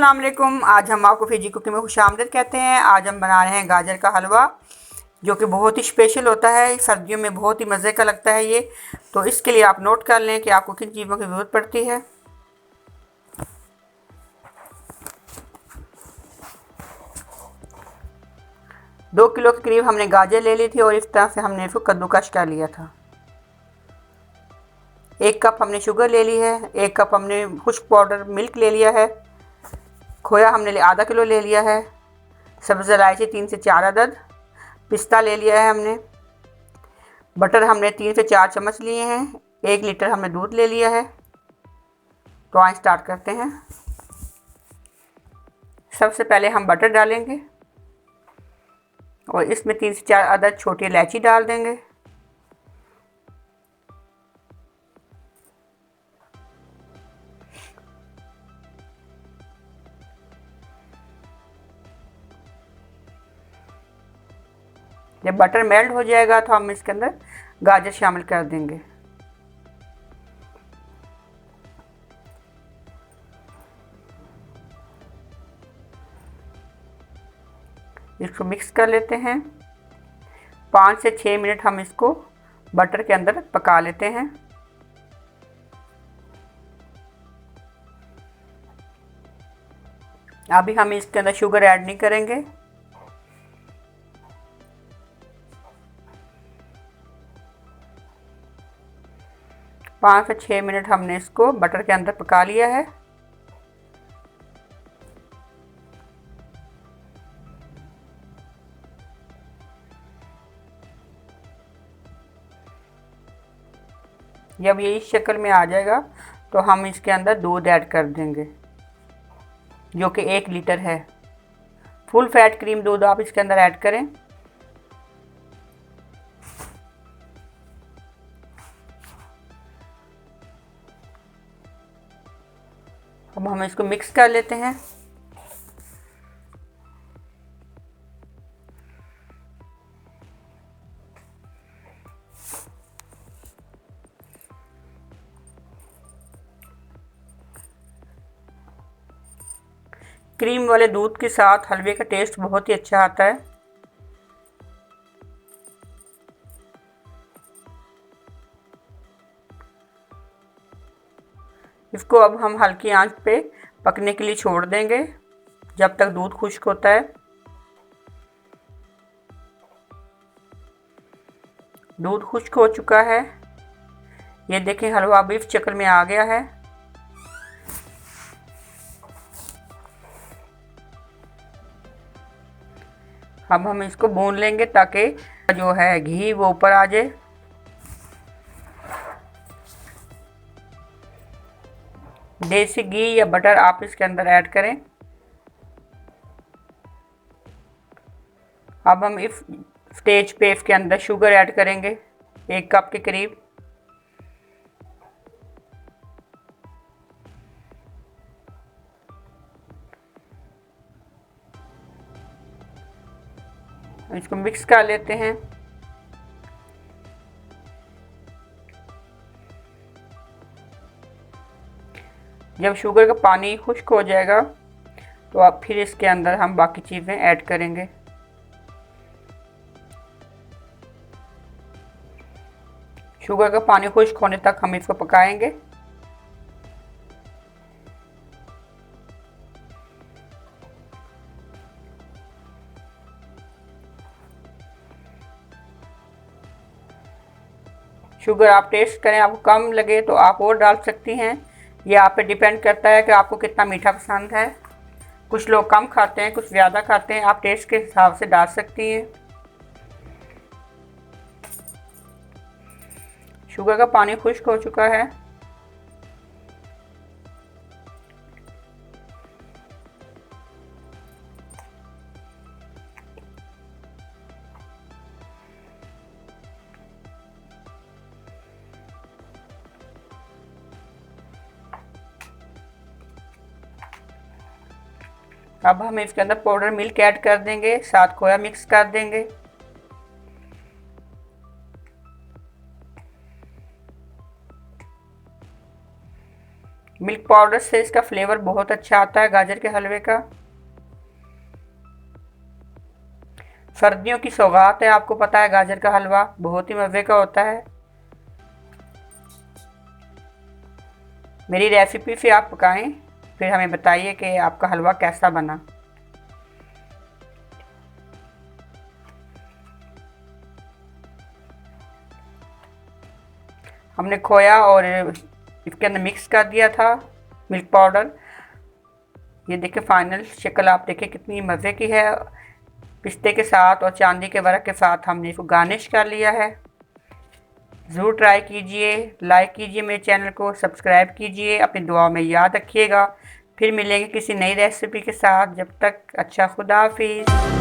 अस्सलाम वालेकुम। आज हम आपको फिजी कुकिंग में खुशामदीद कहते हैं। आज हम बना रहे हैं गाजर का हलवा, जो कि बहुत ही स्पेशल होता है। सर्दियों में बहुत ही मज़े का लगता है ये। तो इसके लिए आप नोट कर लें कि आपको किन चीज़ों की ज़रूरत पड़ती है। दो किलो के करीब हमने गाजर ले ली थी और इस तरह से हमने इसको कद्दूकश कर लिया था। 1 कप हमने शुगर ले ली है। 1 कप हमने खुश्क पाउडर मिल्क ले लिया है। खोया हमने आधा किलो ले लिया है। सब्ज़ इलायची 3 से 4 अदद। पिस्ता ले लिया है हमने। बटर हमने 3 से 4 चम्मच लिए हैं। 1 लीटर हमने दूध ले लिया है। तो आइए स्टार्ट करते हैं। सबसे पहले हम बटर डालेंगे और इसमें 3 से 4 अदद छोटी इलायची डाल देंगे। जब बटर मेल्ट हो जाएगा तो हम इसके अंदर गाजर शामिल कर देंगे। इसको मिक्स कर लेते हैं। 5 से 6 मिनट हम इसको बटर के अंदर पका लेते हैं। अभी हम इसके अंदर शुगर ऐड नहीं करेंगे। पाँच से 6 मिनट हमने इसको बटर के अंदर पका लिया है। जब ये इस शक्ल में आ जाएगा तो हम इसके अंदर दूध ऐड कर देंगे, जो कि 1 लीटर है। फुल फैट क्रीम दूध आप इसके अंदर ऐड करें। अब हम इसको मिक्स कर लेते हैं। क्रीम वाले दूध के साथ हलवे का टेस्ट बहुत ही अच्छा आता है। इसको अब हम हल्की आंच पे पकने के लिए छोड़ देंगे जब तक दूध खुश्क होता है। दूध खुश्क हो चुका है। ये देखें, हलवा बीफ शक्ल में आ गया है। अब हम इसको भून लेंगे ताकि जो है घी वो ऊपर आ जाए। देसी घी या बटर आप इसके अंदर ऐड करें। अब हम इस स्टेज पे इसके अंदर शुगर ऐड करेंगे 1 कप के करीब। इसको मिक्स कर लेते हैं। जब शुगर का पानी खुश्क हो जाएगा तो अब फिर इसके अंदर हम बाकी चीज़ें ऐड करेंगे। शुगर का पानी खुश्क होने तक हम इसको पकाएंगे। शुगर आप टेस्ट करें, आपको कम लगे तो आप और डाल सकती हैं। ये आप पे डिपेंड करता है कि आपको कितना मीठा पसंद है। कुछ लोग कम खाते हैं, कुछ ज़्यादा खाते हैं। आप टेस्ट के हिसाब से डाल सकती हैं। शुगर का पानी खुश्क हो चुका है। अब हम इसके अंदर पाउडर मिल्क ऐड कर देंगे, साथ खोया मिक्स कर देंगे। मिल्क पाउडर से इसका फ्लेवर बहुत अच्छा आता है गाजर के हलवे का। सर्दियों की सौगात है, आपको पता है गाजर का हलवा बहुत ही मज़े का होता है। मेरी रेसिपी से आप पकाएं, फिर हमें बताइए कि आपका हलवा कैसा बना। हमने खोया और इसके अंदर मिक्स कर दिया था मिल्क पाउडर। ये देखिए फाइनल शक्ल आप देखिए कितनी मज़े की है। पिस्ते के साथ और चांदी के वर्क के साथ हमने इसको गार्निश कर लिया है। ज़रूर ट्राई कीजिए, लाइक कीजिए, मेरे चैनल को सब्सक्राइब कीजिए, अपनी दुआओं में याद रखिएगा। फिर मिलेंगे किसी नई रेसिपी के साथ, जब तक अच्छा खुदा हाफिज़।